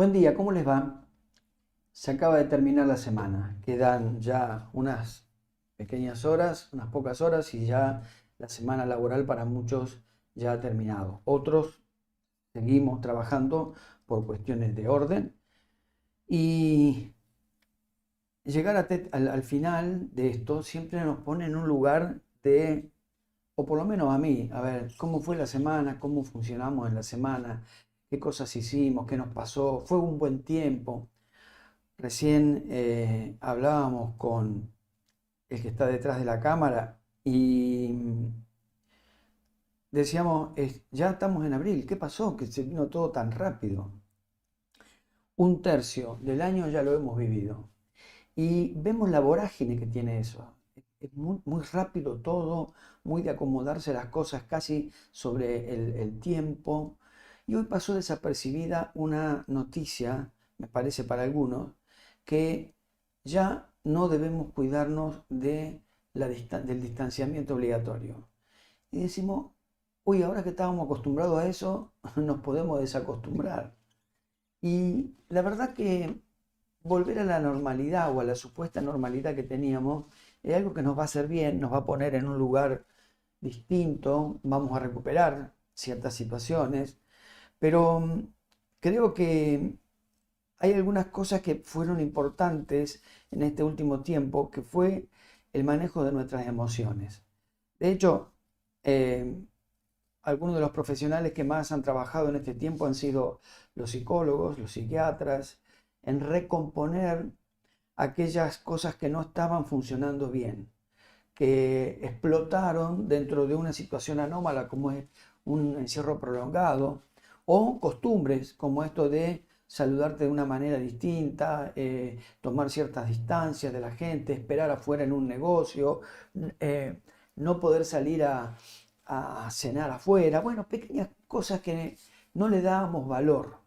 Buen día, ¿cómo les va? Se acaba de terminar la semana. Quedan ya unas pequeñas horas, unas pocas horas y ya la semana laboral para muchos ya ha terminado. Otros seguimos trabajando por cuestiones de orden y llegar al final de esto siempre nos pone en un lugar de, o por lo menos a mí, a ver, ¿cómo fue la semana? ¿Cómo funcionamos en la semana? ¿Qué cosas hicimos? ¿Qué nos pasó? ¿Fue un buen tiempo? Recién hablábamos con el que está detrás de la cámara y decíamos, ya estamos en abril, ¿qué pasó? Que se vino todo tan rápido. Un tercio del año ya lo hemos vivido y vemos la vorágine que tiene eso. Es muy, muy rápido todo, muy de acomodarse las cosas casi sobre el tiempo. Y hoy pasó desapercibida una noticia, me parece para algunos, que ya no debemos cuidarnos del distanciamiento obligatorio. Y decimos, uy, ahora que estábamos acostumbrados a eso, nos podemos desacostumbrar. Y la verdad que volver a la normalidad o a la supuesta normalidad que teníamos es algo que nos va a hacer bien, nos va a poner en un lugar distinto, vamos a recuperar ciertas situaciones, pero creo que hay algunas cosas que fueron importantes en este último tiempo, que fue el manejo de nuestras emociones. De hecho, eh, algunos de los profesionales que más han trabajado en este tiempo han sido los psicólogos, los psiquiatras, en recomponer aquellas cosas que no estaban funcionando bien, que explotaron dentro de una situación anómala como es un encierro prolongado, o costumbres como esto de saludarte de una manera distinta, tomar ciertas distancias de la gente, esperar afuera en un negocio, eh, no poder salir a cenar afuera, bueno, pequeñas cosas que no le dábamos valor.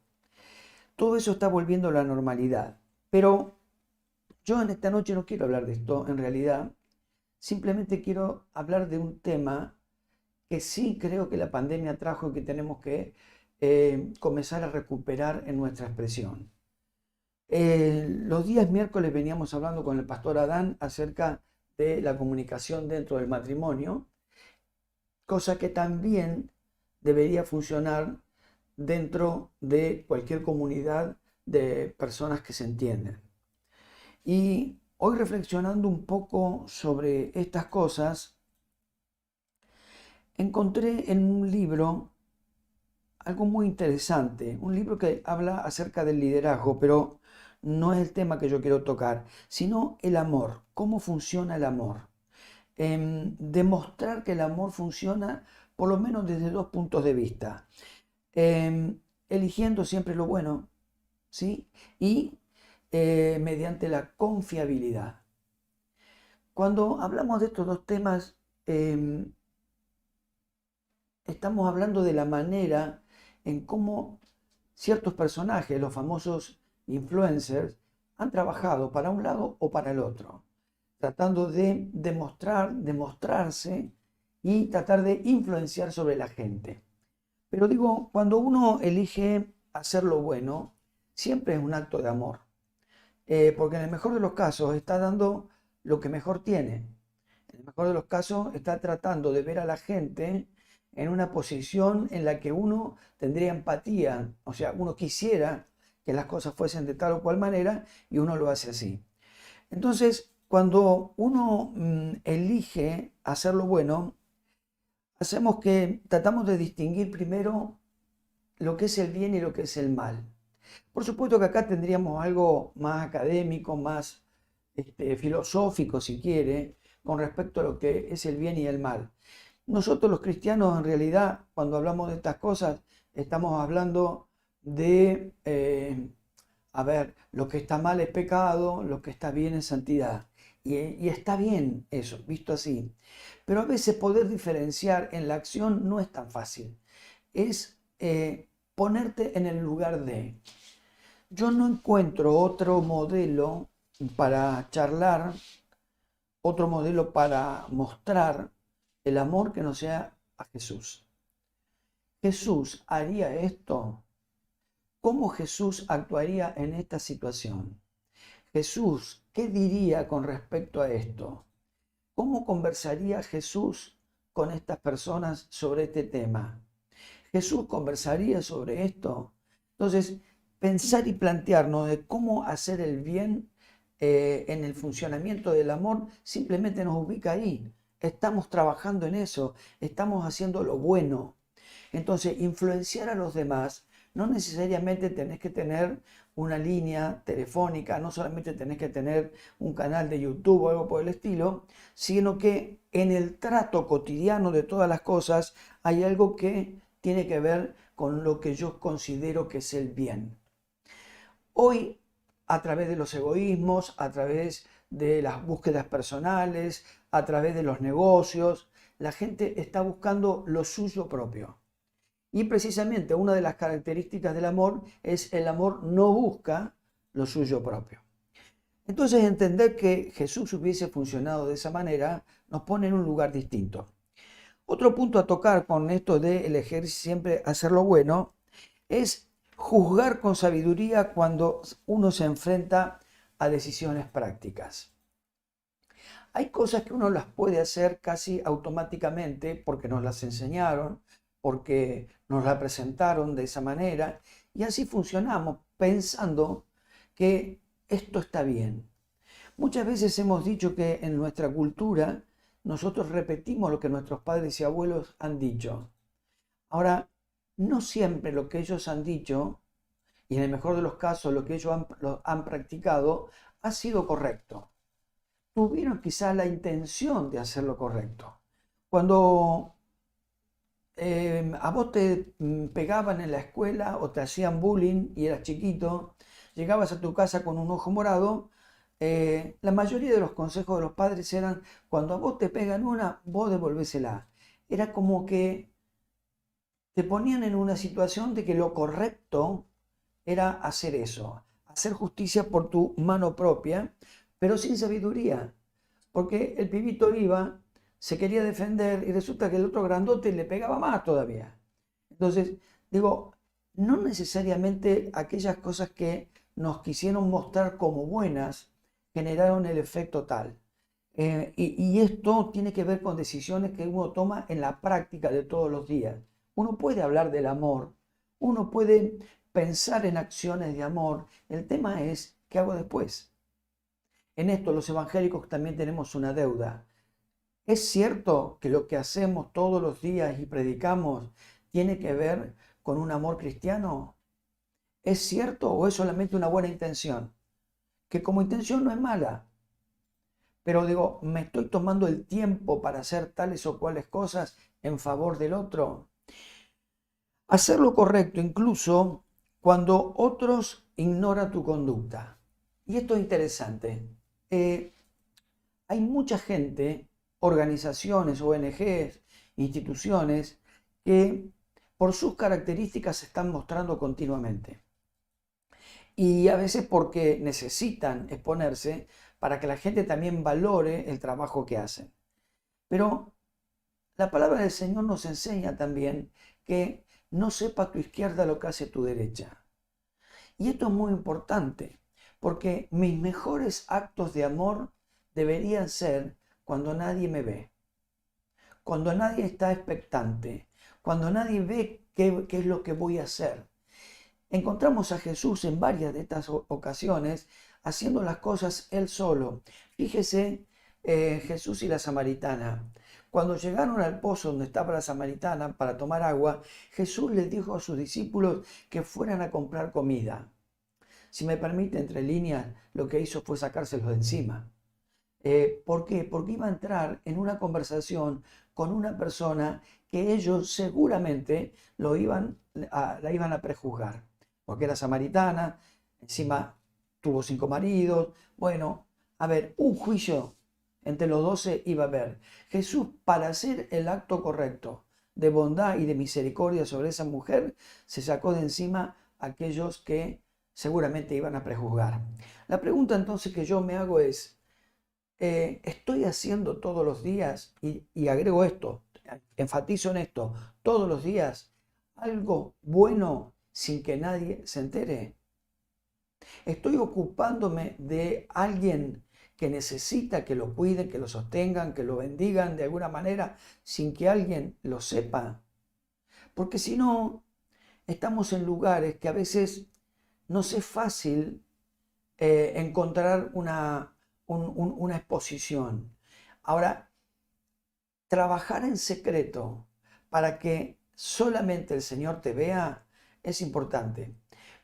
Todo eso está volviendo a la normalidad, pero yo en esta noche no quiero hablar de esto, en realidad, simplemente quiero hablar de un tema que sí creo que la pandemia trajo y que tenemos que comenzar a recuperar en nuestra expresión. Los días miércoles veníamos hablando con el pastor Adán acerca de la comunicación dentro del matrimonio, cosa que también debería funcionar dentro de cualquier comunidad de personas que se entienden. Y hoy reflexionando un poco sobre estas cosas, encontré en un libro algo muy interesante, un libro que habla acerca del liderazgo, pero no es el tema que yo quiero tocar, sino el amor, cómo funciona el amor. Demostrar que el amor funciona por lo menos desde dos puntos de vista. Eligiendo siempre lo bueno, ¿sí? Y mediante la confiabilidad. Cuando hablamos de estos dos temas, estamos hablando de la manera en cómo ciertos personajes, los famosos influencers, han trabajado para un lado o para el otro, tratando de demostrarse y tratar de influenciar sobre la gente. Pero digo, cuando uno elige hacer lo bueno, siempre es un acto de amor, porque en el mejor de los casos está dando lo que mejor tiene. En el mejor de los casos está tratando de ver a la gente en una posición en la que uno tendría empatía, o sea, uno quisiera que las cosas fuesen de tal o cual manera y uno lo hace así. Entonces, cuando uno elige hacer lo bueno, hacemos que tratamos de distinguir primero lo que es el bien y lo que es el mal. Por supuesto que acá tendríamos algo más académico, más filosófico, si quiere, con respecto a lo que es el bien y el mal. Nosotros los cristianos, en realidad, cuando hablamos de estas cosas, estamos hablando de, a ver, lo que está mal es pecado, lo que está bien es santidad. Y está bien eso, visto así. Pero a veces poder diferenciar en la acción no es tan fácil. Es ponerte en el lugar de. Yo no encuentro otro modelo para charlar, otro modelo para mostrar el amor que no sea a Jesús. Jesús haría esto. ¿cómo Jesús actuaría en esta situación? Jesús, ¿qué diría con respecto a esto? ¿Cómo conversaría Jesús con estas personas sobre este tema? ¿Jesús conversaría sobre esto? Entonces, pensar y plantearnos de cómo hacer el bien en el funcionamiento del amor simplemente nos ubica ahí. Estamos trabajando en eso, estamos haciendo lo bueno. Entonces, influenciar a los demás, no necesariamente tenés que tener una línea telefónica, no solamente tenés que tener un canal de YouTube o algo por el estilo, sino que en el trato cotidiano de todas las cosas hay algo que tiene que ver con lo que yo considero que es el bien. Hoy, a través de los egoísmos, a través de las búsquedas personales, a través de los negocios, la gente está buscando lo suyo propio. Y precisamente una de las características del amor es el amor no busca lo suyo propio. Entonces entender que Jesús hubiese funcionado de esa manera nos pone en un lugar distinto. Otro punto a tocar con esto de elegir siempre hacer lo bueno es juzgar con sabiduría cuando uno se enfrenta a decisiones prácticas. Hay cosas que uno las puede hacer casi automáticamente porque nos las enseñaron, porque nos la presentaron de esa manera y así funcionamos pensando que esto está bien. Muchas veces hemos dicho que en nuestra cultura nosotros repetimos lo que nuestros padres y abuelos han dicho. Ahora, no siempre lo que ellos han dicho, y en el mejor de los casos lo que ellos han practicado, ha sido correcto. Tuvieron quizás la intención de hacer lo correcto. Cuando a vos te pegaban en la escuela o te hacían bullying y eras chiquito, llegabas a tu casa con un ojo morado, la mayoría de los consejos de los padres eran, cuando a vos te pegan una, vos devolvésela. Era como que te ponían en una situación de que lo correcto era hacer eso, hacer justicia por tu mano propia, pero sin sabiduría, porque el pibito iba, se quería defender y resulta que el otro grandote le pegaba más todavía. Entonces, digo, no necesariamente aquellas cosas que nos quisieron mostrar como buenas generaron el efecto tal. Y esto tiene que ver con decisiones que uno toma en la práctica de todos los días. Uno puede hablar del amor, uno puede pensar en acciones de amor. El tema es, ¿qué hago después? En esto los evangélicos también tenemos una deuda. ¿Es cierto que lo que hacemos todos los días y predicamos tiene que ver con un amor cristiano? ¿Es cierto o es solamente una buena intención? Que como intención no es mala, pero digo, ¿me estoy tomando el tiempo para hacer tales o cuales cosas en favor del otro? Hacer lo correcto incluso cuando otros ignoran tu conducta. Y esto es interesante. Hay mucha gente, organizaciones, ONGs, instituciones, que por sus características se están mostrando continuamente. Y a veces porque necesitan exponerse para que la gente también valore el trabajo que hacen. Pero la palabra del Señor nos enseña también que no sepa tu izquierda lo que hace tu derecha. Y esto es muy importante, porque mis mejores actos de amor deberían ser cuando nadie me ve, cuando nadie está expectante, cuando nadie ve qué es lo que voy a hacer. Encontramos a Jesús en varias de estas ocasiones haciendo las cosas él solo. Fíjese, Jesús y la samaritana. Cuando llegaron al pozo donde estaba la samaritana para tomar agua, Jesús les dijo a sus discípulos que fueran a comprar comida. Si me permite, entre líneas, lo que hizo fue sacárselos de encima. ¿Por qué? Porque iba a entrar en una conversación con una persona que ellos seguramente la iban a prejuzgar. Porque era samaritana, encima tuvo 5 maridos. Bueno, a ver, un juicio entre los 12 iba a haber. Jesús, para hacer el acto correcto de bondad y de misericordia sobre esa mujer, se sacó de encima a aquellos que seguramente iban a prejuzgar. La pregunta entonces que yo me hago es, ¿estoy haciendo todos los días, y agrego esto, enfatizo en esto, todos los días, algo bueno sin que nadie se entere? ¿Estoy ocupándome de alguien que necesita que lo cuiden, que lo sostengan, que lo bendigan de alguna manera sin que alguien lo sepa? Porque si no, estamos en lugares que a veces nos es fácil encontrar una exposición. Ahora, trabajar en secreto para que solamente el Señor te vea es importante,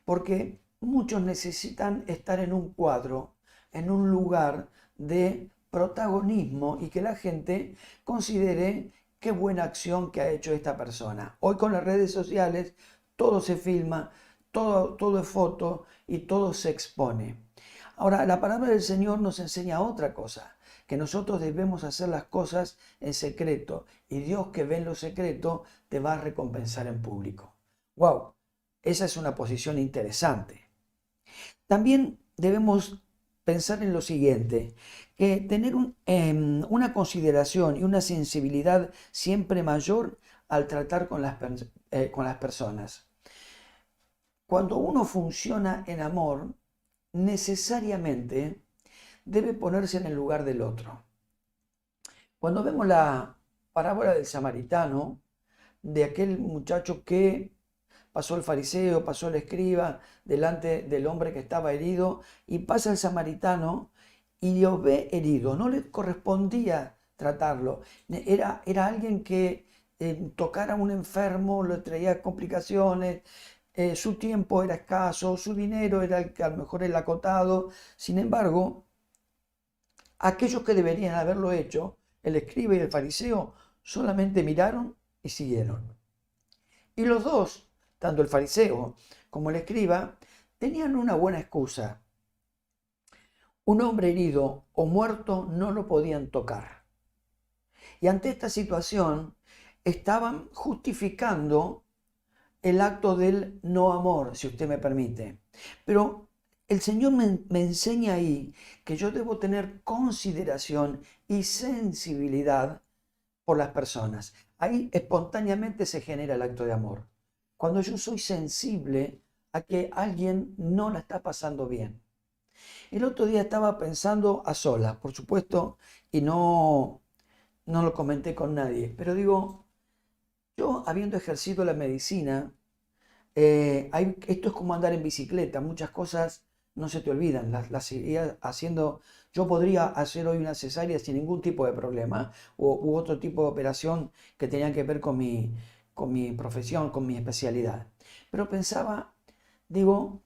porque muchos necesitan estar en un cuadro, en un lugar de protagonismo y que la gente considere qué buena acción que ha hecho esta persona. Hoy con las redes sociales todo se filma, todo es foto y todo se expone. Ahora, la palabra del Señor nos enseña otra cosa, que nosotros debemos hacer las cosas en secreto y Dios que ve en lo secreto te va a recompensar en público. ¡Wow! Esa es una posición interesante. También debemos pensar en lo siguiente, que tener una consideración y una sensibilidad siempre mayor al tratar con las personas. Cuando uno funciona en amor, necesariamente debe ponerse en el lugar del otro. Cuando vemos la parábola del samaritano, de aquel muchacho que pasó el fariseo, pasó el escriba delante del hombre que estaba herido y pasa el samaritano y lo ve herido, no le correspondía tratarlo, era alguien que tocara a un enfermo, le traía complicaciones, su tiempo era escaso, su dinero era a lo mejor el acotado, sin embargo, aquellos que deberían haberlo hecho, el escriba y el fariseo, solamente miraron y siguieron. Y los dos, tanto el fariseo como el escriba, tenían una buena excusa. Un hombre herido o muerto no lo podían tocar. Y ante esta situación estaban justificando el acto del no amor, si usted me permite. Pero el Señor me enseña ahí que yo debo tener consideración y sensibilidad por las personas. Ahí espontáneamente se genera el acto de amor. Cuando yo soy sensible a que alguien no la está pasando bien. El otro día estaba pensando a solas, por supuesto, y no lo comenté con nadie, pero digo, yo habiendo ejercido la medicina, esto es como andar en bicicleta, muchas cosas no se te olvidan, las seguiría haciendo. Yo podría hacer hoy una cesárea sin ningún tipo de problema, u otro tipo de operación que tenía que ver con mi profesión, con mi especialidad. Pero pensaba, digo,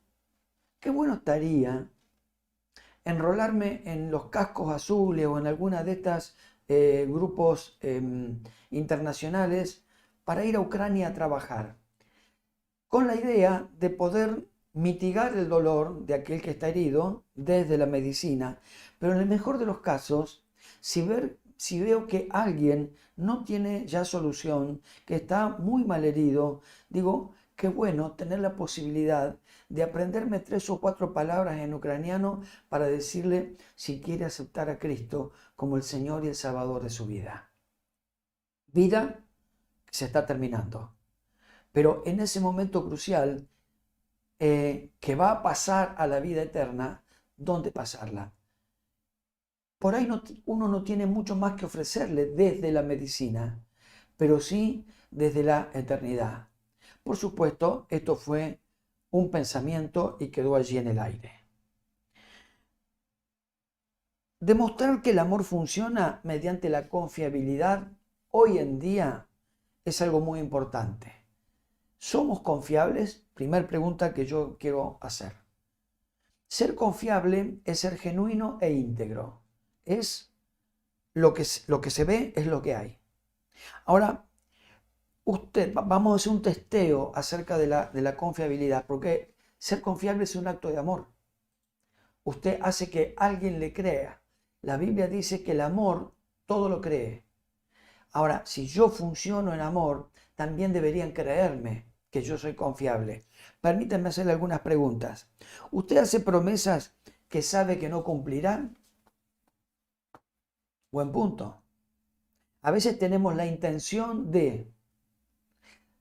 qué bueno estaría enrolarme en los cascos azules o en alguna de estas grupos internacionales para ir a Ucrania a trabajar con la idea de poder mitigar el dolor de aquel que está herido desde la medicina, pero en el mejor de los casos, si veo que alguien no tiene ya solución, que está muy mal herido, digo, qué bueno tener la posibilidad de aprenderme 3 o 4 palabras en ucraniano para decirle si quiere aceptar a Cristo como el Señor y el Salvador de su vida. Vida que se está terminando. Pero en ese momento crucial que va a pasar a la vida eterna, ¿dónde pasarla? Por ahí uno no tiene mucho más que ofrecerle desde la medicina, pero sí desde la eternidad. Por supuesto, esto fue un pensamiento y quedó allí en el aire. Demostrar que el amor funciona mediante la confiabilidad hoy en día es algo muy importante. ¿Somos confiables? Primer pregunta que yo quiero hacer. Ser confiable es ser genuino e íntegro. Es lo que se ve, es lo que hay. Ahora, vamos a hacer un testeo acerca de la confiabilidad, porque ser confiable es un acto de amor. Usted hace que alguien le crea. La Biblia dice que el amor todo lo cree. Ahora, si yo funciono en amor, también deberían creerme que yo soy confiable. Permítanme hacerle algunas preguntas. ¿Usted hace promesas que sabe que no cumplirá? Buen punto. A veces tenemos la intención de...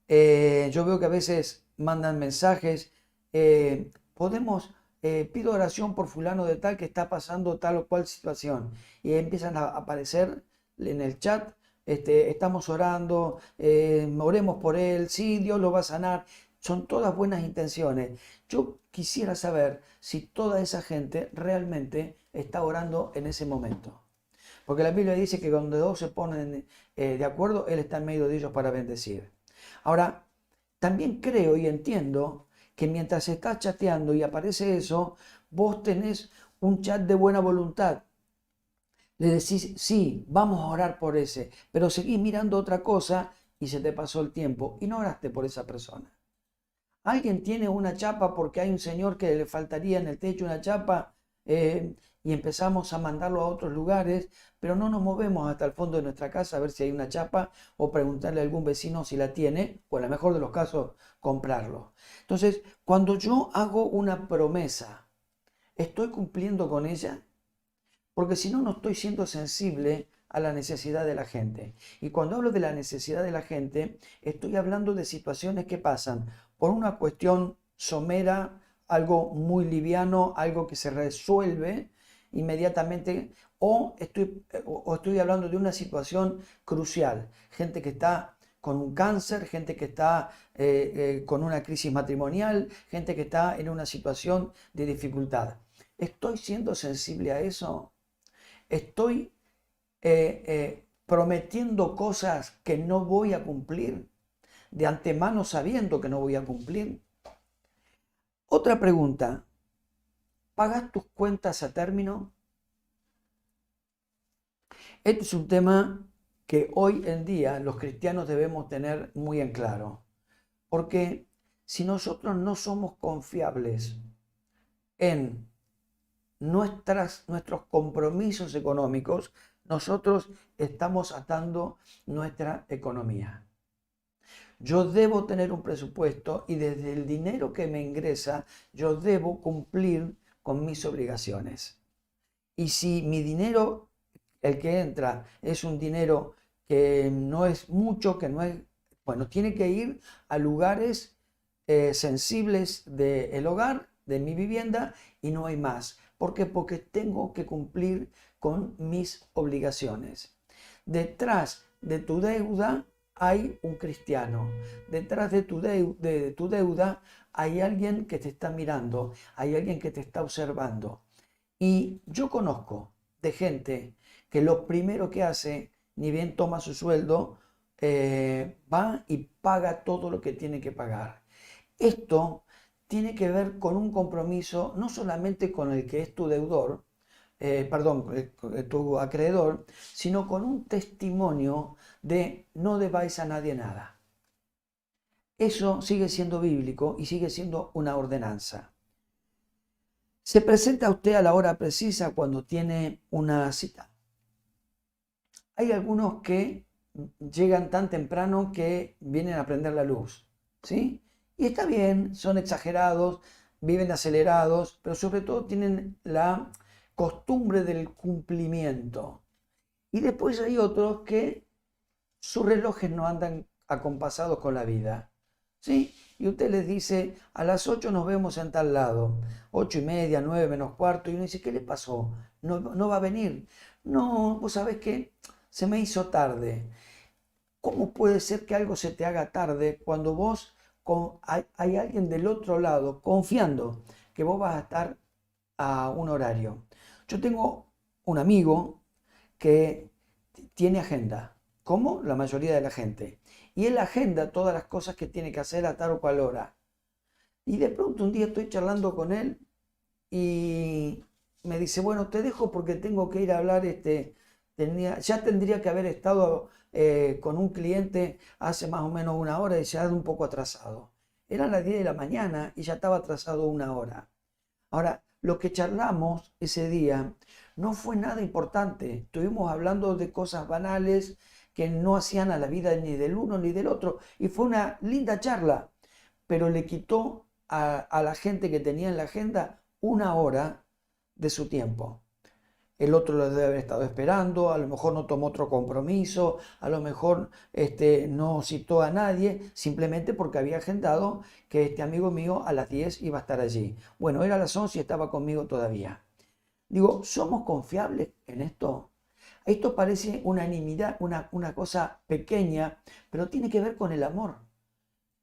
yo veo que a veces mandan mensajes, pido oración por fulano de tal que está pasando tal o cual situación. Y empiezan a aparecer en el chat, estamos orando, oremos por él, sí, Dios lo va a sanar. Son todas buenas intenciones. Yo quisiera saber si toda esa gente realmente está orando en ese momento. Porque la Biblia dice que cuando dos se ponen de acuerdo, Él está en medio de ellos para bendecir. Ahora, también creo y entiendo que mientras estás chateando y aparece eso, vos tenés un chat de buena voluntad. Le decís, sí, vamos a orar por ese, pero seguís mirando otra cosa y se te pasó el tiempo y no oraste por esa persona. Alguien tiene una chapa porque hay un señor que le faltaría en el techo una chapa, y empezamos a mandarlo a otros lugares, pero no nos movemos hasta el fondo de nuestra casa a ver si hay una chapa o preguntarle a algún vecino si la tiene, o en el mejor de los casos, comprarlo. Entonces, cuando yo hago una promesa, ¿estoy cumpliendo con ella? Porque si no, no estoy siendo sensible a la necesidad de la gente. Y cuando hablo de la necesidad de la gente, estoy hablando de situaciones que pasan por una cuestión somera, algo muy liviano, algo que se resuelve inmediatamente, o estoy hablando de una situación crucial. Gente que está con un cáncer, gente que está con una crisis matrimonial, gente que está en una situación de dificultad. ¿Estoy siendo sensible a eso? ¿Estoy prometiendo cosas que no voy a cumplir, de antemano sabiendo que no voy a cumplir? Otra pregunta, ¿pagas tus cuentas a término? Este es un tema que hoy en día los cristianos debemos tener muy en claro, porque si nosotros no somos confiables en nuestros compromisos económicos, nosotros estamos atando nuestra economía. Yo debo tener un presupuesto y desde el dinero que me ingresa, yo debo cumplir con mis obligaciones. Y si mi dinero, el que entra, es un dinero que no es mucho, que no es, bueno, tiene que ir a lugares sensibles del hogar, de mi vivienda, y no hay más. ¿Por qué? Porque tengo que cumplir con mis obligaciones. Detrás de tu deuda hay un cristiano. Detrás de tu deuda hay alguien que te está mirando, hay alguien que te está observando. Y yo conozco de gente que lo primero que hace, ni bien toma su sueldo, va y paga todo lo que tiene que pagar. Esto tiene que ver con un compromiso no solamente con el que es tu deudor, tu acreedor, sino con un testimonio de no debáis a nadie nada. Eso sigue siendo bíblico y sigue siendo una ordenanza. Se presenta a usted a la hora precisa cuando tiene una cita. Hay algunos que llegan tan temprano que vienen a prender la luz, ¿sí? Y está bien, son exagerados, viven acelerados, pero sobre todo tienen la costumbre del cumplimiento. Y después hay otros que sus relojes no andan acompasados con la vida, ¿sí? Y usted les dice, a las 8 nos vemos en tal lado, 8:30, 9 menos cuarto, y uno dice, ¿qué le pasó? No va a venir. No, vos sabés que se me hizo tarde. ¿Cómo puede ser que algo se te haga tarde cuando hay alguien del otro lado confiando que vos vas a estar a un horario? Yo tengo un amigo que tiene agenda, como la mayoría de la gente, y él agenda todas las cosas que tiene que hacer a tal o cual hora. Y de pronto un día estoy charlando con él y me dice, bueno, te dejo porque tengo que ir a hablar, ya tendría que haber estado con un cliente hace más o menos una hora y se ha un poco atrasado. Eran las 10 de la mañana y ya estaba atrasado una hora. Ahora, lo que charlamos ese día no fue nada importante. Estuvimos hablando de cosas banales que no hacían a la vida ni del uno ni del otro. Y fue una linda charla, pero le quitó a la gente que tenía en la agenda una hora de su tiempo. el otro lo debe haber estado esperando, a lo mejor no tomó otro compromiso, a lo mejor no citó a nadie, simplemente porque había agendado que este amigo mío a las 10 iba a estar allí. Bueno, era a las 11 y estaba conmigo todavía. Digo, ¿somos confiables en esto? Esto parece unanimidad, una cosa pequeña, pero tiene que ver con el amor.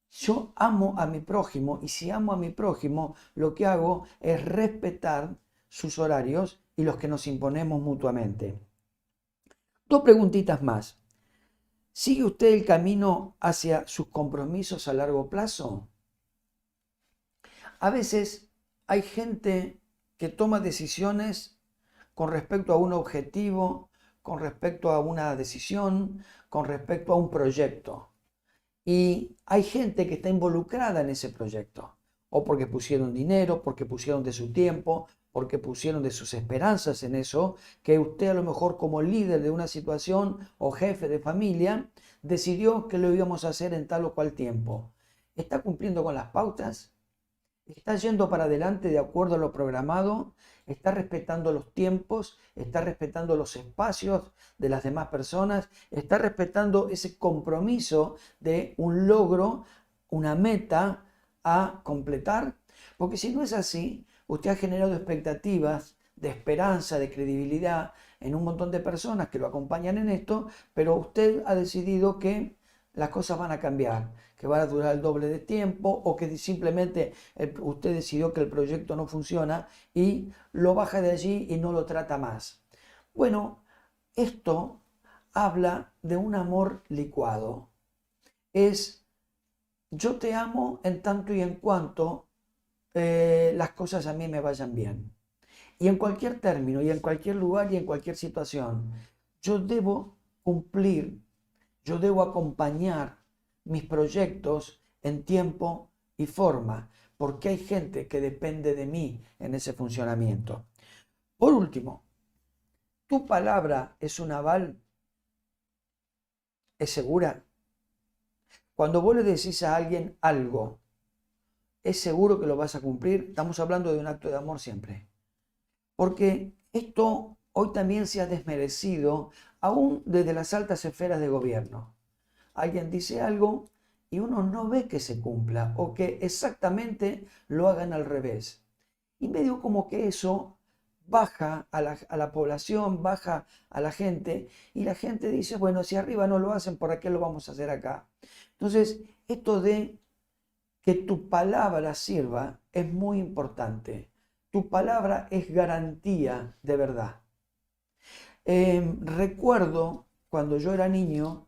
Yo amo a mi prójimo y si amo a mi prójimo, lo que hago es respetar sus horarios y los que nos imponemos mutuamente. Dos preguntitas más. ¿Sigue usted el camino hacia sus compromisos a largo plazo? A veces hay gente que toma decisiones con respecto a un objetivo, con respecto a una decisión, con respecto a un proyecto. Y hay gente que está involucrada en ese proyecto, o porque pusieron dinero, porque pusieron de su tiempo, porque pusieron de sus esperanzas en eso, que usted a lo mejor como líder de una situación o jefe de familia decidió que lo íbamos a hacer en tal o cual tiempo. ¿Está cumpliendo con las pautas? ¿Está yendo para adelante de acuerdo a lo programado? ¿Está respetando los tiempos? ¿Está respetando los espacios de las demás personas? ¿Está respetando ese compromiso de un logro, una meta a completar? Porque si no es así, usted ha generado expectativas de esperanza, de credibilidad en un montón de personas que lo acompañan en esto, pero usted ha decidido que las cosas van a cambiar, que van a durar el doble de tiempo o que simplemente usted decidió que el proyecto no funciona y lo baja de allí y no lo trata más. Bueno, esto habla de un amor licuado. Es yo te amo en tanto y en cuanto las cosas a mí me vayan bien. Y en cualquier término, y en cualquier lugar, y en cualquier situación, yo debo cumplir, yo debo acompañar mis proyectos en tiempo y forma, porque hay gente que depende de mí en ese funcionamiento. Por último, ¿tu palabra es un aval? ¿Es segura? Cuando vos le decís a alguien algo, ¿es seguro que lo vas a cumplir? Estamos hablando de un acto de amor siempre. Porque esto hoy también se ha desmerecido, aún desde las altas esferas de gobierno. Alguien dice algo y uno no ve que se cumpla o que exactamente lo hagan al revés. Y medio como que eso baja a la población, baja a la gente y la gente dice, bueno, si arriba no lo hacen, ¿por qué lo vamos a hacer acá? Entonces, esto de que tu palabra sirva es muy importante. Tu palabra es garantía de verdad. Recuerdo cuando yo era niño,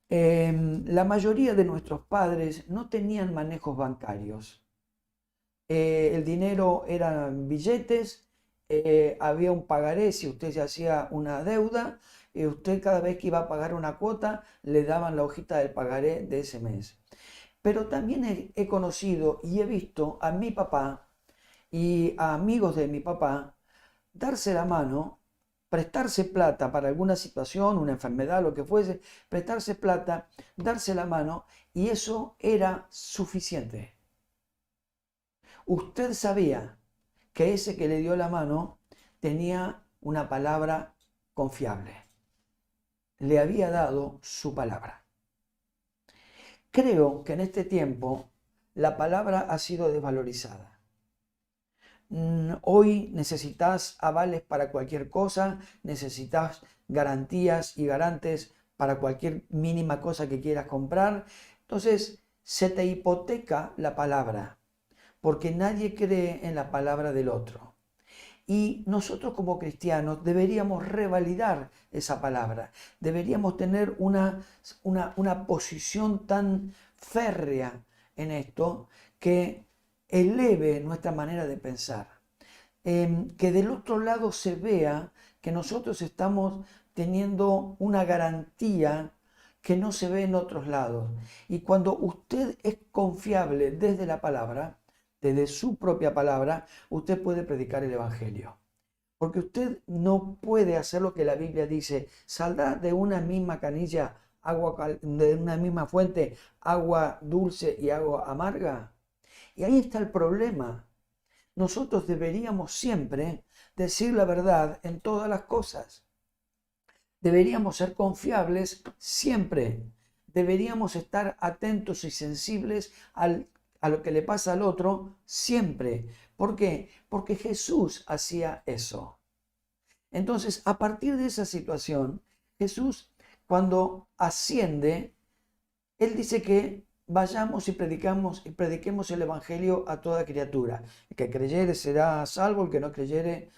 la mayoría de nuestros padres no tenían manejos bancarios. El dinero eran billetes, había un pagaré si usted se hacía una deuda, usted cada vez que iba a pagar una cuota le daban la hojita del pagaré de ese mes. Pero también he conocido y he visto a mi papá y a amigos de mi papá darse la mano, prestarse plata para alguna situación, una enfermedad, lo que fuese, prestarse plata, darse la mano y eso era suficiente. Usted sabía que ese que le dio la mano tenía una palabra confiable. Le había dado su palabra. Creo que en este tiempo la palabra ha sido desvalorizada. Hoy necesitas avales para cualquier cosa, necesitas garantías y garantes para cualquier mínima cosa que quieras comprar. Entonces se te hipoteca la palabra, porque nadie cree en la palabra del otro. Y nosotros como cristianos deberíamos revalidar esa palabra, deberíamos tener una posición tan férrea en esto que eleve nuestra manera de pensar. Que del otro lado se vea que nosotros estamos teniendo una garantía que no se ve en otros lados. Y cuando usted es confiable desde la palabra, desde su propia palabra, usted puede predicar el Evangelio. Porque usted no puede hacer lo que la Biblia dice, saldrá de una misma canilla, de una misma fuente, agua dulce y agua amarga. Y ahí está el problema. nosotros deberíamos siempre decir la verdad en todas las cosas. Deberíamos ser confiables siempre. Deberíamos estar atentos y sensibles a lo que le pasa al otro siempre. ¿Por qué? Porque Jesús hacía eso. Entonces, a partir de esa situación, Jesús, cuando asciende, Él dice que vayamos y prediquemos el Evangelio a toda criatura. El que creyere será salvo, el que no creyere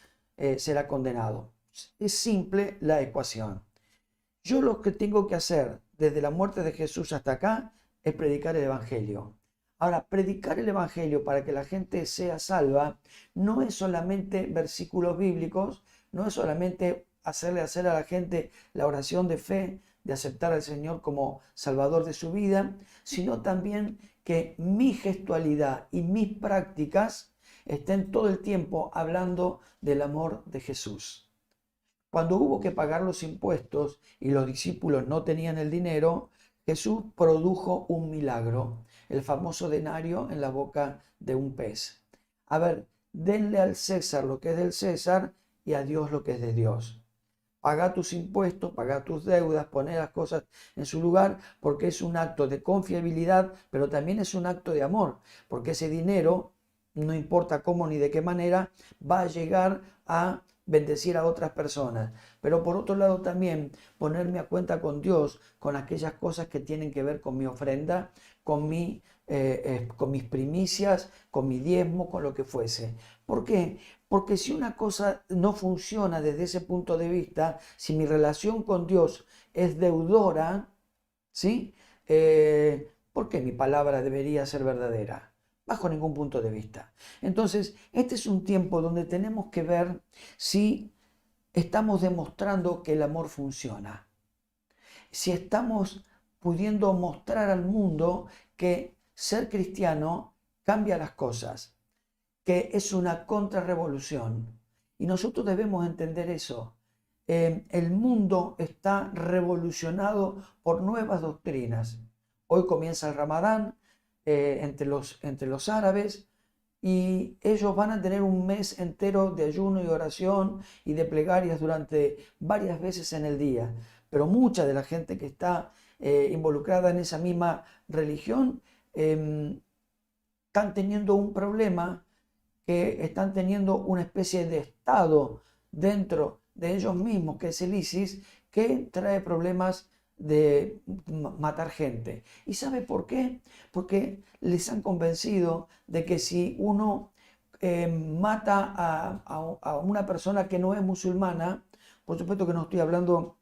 será condenado. Es simple la ecuación. Yo lo que tengo que hacer desde la muerte de Jesús hasta acá es predicar el Evangelio. Ahora, predicar el Evangelio para que la gente sea salva no es solamente versículos bíblicos, no es solamente hacerle hacer a la gente la oración de fe, de aceptar al Señor como Salvador de su vida, sino también que mi gestualidad y mis prácticas estén todo el tiempo hablando del amor de Jesús. Cuando hubo que pagar los impuestos y los discípulos no tenían el dinero, Jesús produjo un milagro, el famoso denario en la boca de un pez. A ver, denle al César lo que es del César y a Dios lo que es de Dios. Paga tus impuestos, paga tus deudas, poner las cosas en su lugar, porque es un acto de confiabilidad, pero también es un acto de amor, porque ese dinero, no importa cómo ni de qué manera, va a llegar a bendecir a otras personas. Pero por otro lado también ponerme a cuenta con Dios, con aquellas cosas que tienen que ver con mi ofrenda, con mis primicias, con mi diezmo, con lo que fuese. ¿Por qué? Porque si una cosa no funciona desde ese punto de vista, si mi relación con Dios es deudora, ¿sí? ¿Por qué mi palabra debería ser verdadera? Bajo ningún punto de vista. Entonces, este es un tiempo donde tenemos que ver si estamos demostrando que el amor funciona. Si estamos pudiendo mostrar al mundo que ser cristiano cambia las cosas, que es una contrarrevolución. Y nosotros debemos entender eso. El mundo está revolucionado por nuevas doctrinas. Hoy comienza el Ramadán entre los árabes y ellos van a tener un mes entero de ayuno y oración y de plegarias durante varias veces en el día. Pero mucha de la gente que está involucrada en esa misma religión están teniendo un problema, que están teniendo una especie de estado dentro de ellos mismos, que es el ISIS, que trae problemas de matar gente. ¿Y sabe por qué? Porque les han convencido de que si uno mata a una persona que no es musulmana, por supuesto que no estoy hablando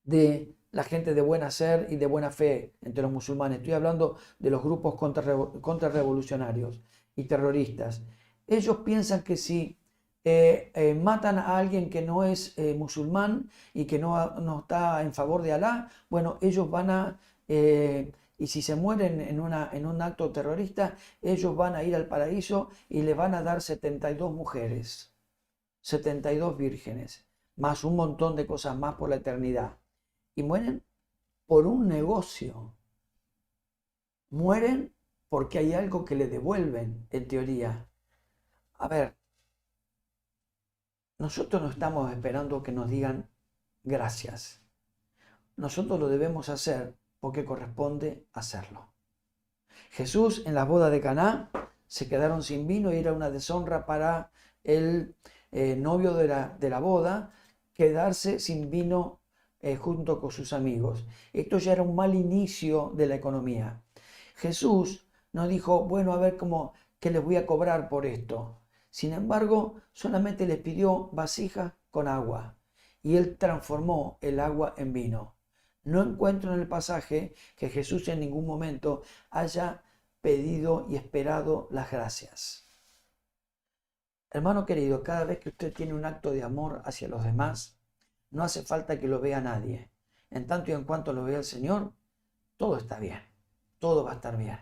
de la gente de buen hacer y de buena fe entre los musulmanes, estoy hablando de los grupos contrarrevolucionarios y terroristas. Ellos piensan que si matan a alguien que no es musulmán y que no está en favor de Alá, bueno, ellos van a, y si se mueren en un acto terrorista, ellos van a ir al paraíso y le van a dar 72 mujeres, 72 vírgenes, más un montón de cosas más por la eternidad. Y mueren por un negocio. Mueren porque hay algo que le devuelven, en teoría. A ver, nosotros no estamos esperando que nos digan gracias. Nosotros lo debemos hacer porque corresponde hacerlo. Jesús en la boda de Caná se quedaron sin vino y era una deshonra para el novio de la boda quedarse sin vino junto con sus amigos. Esto ya era un mal inicio de la economía. Jesús no dijo, bueno, a ver qué les voy a cobrar por esto. Sin embargo, solamente les pidió vasijas con agua y él transformó el agua en vino. No encuentro en el pasaje que Jesús en ningún momento haya pedido y esperado las gracias. Hermano querido, cada vez que usted tiene un acto de amor hacia los demás, no hace falta que lo vea nadie. En tanto y en cuanto lo vea el Señor, todo está bien, todo va a estar bien.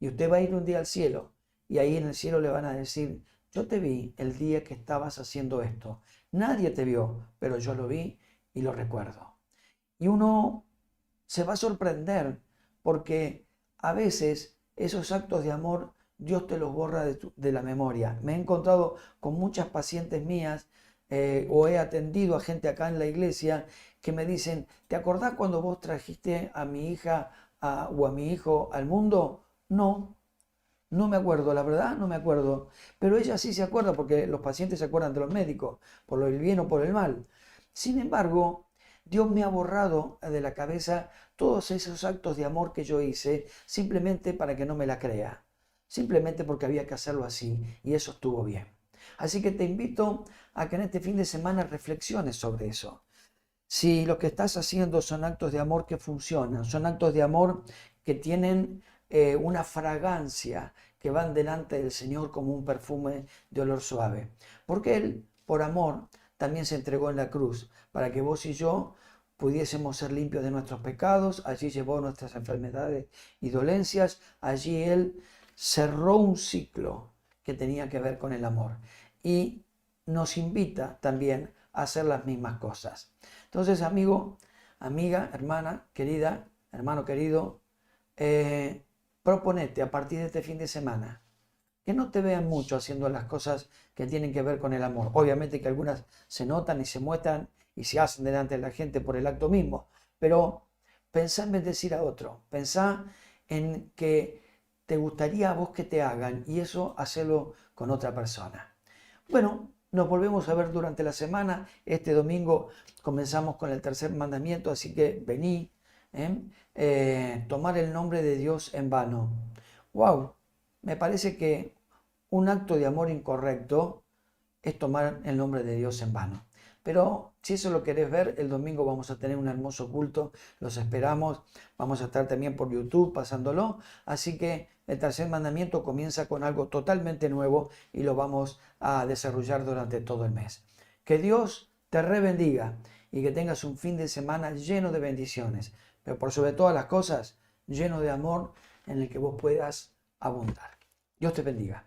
Y usted va a ir un día al cielo y ahí en el cielo le van a decir, yo te vi el día que estabas haciendo esto. Nadie te vio, pero yo lo vi y lo recuerdo. Y uno se va a sorprender porque a veces esos actos de amor Dios te los borra de la memoria. Me he encontrado con muchas pacientes mías o he atendido a gente acá en la iglesia que me dicen, ¿te acordás cuando vos trajiste a mi hija o a mi hijo al mundo? No, no me acuerdo, la verdad no me acuerdo. Pero ella sí se acuerda porque los pacientes se acuerdan de los médicos, por el bien o por el mal. Sin embargo, Dios me ha borrado de la cabeza todos esos actos de amor que yo hice simplemente para que no me la crea. Simplemente porque había que hacerlo así y eso estuvo bien. Así que te invito a que en este fin de semana reflexiones sobre eso. Si lo que estás haciendo son actos de amor que funcionan, son actos de amor que tienen una fragancia, que van delante del Señor como un perfume de olor suave. Porque Él, por amor, también se entregó en la cruz para que vos y yo pudiésemos ser limpios de nuestros pecados. Allí llevó nuestras enfermedades y dolencias. Allí Él cerró un ciclo que tenía que ver con el amor. Y nos invita también a hacer las mismas cosas. Entonces, amigo, amiga, hermana, querida, hermano querido, proponete a partir de este fin de semana que no te vean mucho haciendo las cosas que tienen que ver con el amor. Obviamente que algunas se notan y se muestran y se hacen delante de la gente por el acto mismo, pero pensá en bendecir a otro, pensá en que te gustaría a vos que te hagan y eso hacerlo con otra persona. Bueno, nos volvemos a ver durante la semana. Este domingo comenzamos con el tercer mandamiento, así que vení, tomar el nombre de Dios en vano. ¡Wow! Me parece que un acto de amor incorrecto es tomar el nombre de Dios en vano. Pero si eso lo querés ver, el domingo vamos a tener un hermoso culto, los esperamos, vamos a estar también por YouTube pasándolo, así que el tercer mandamiento comienza con algo totalmente nuevo y lo vamos a desarrollar durante todo el mes. Que Dios te rebendiga y que tengas un fin de semana lleno de bendiciones, pero por sobre todas las cosas, lleno de amor en el que vos puedas abundar. Dios te bendiga.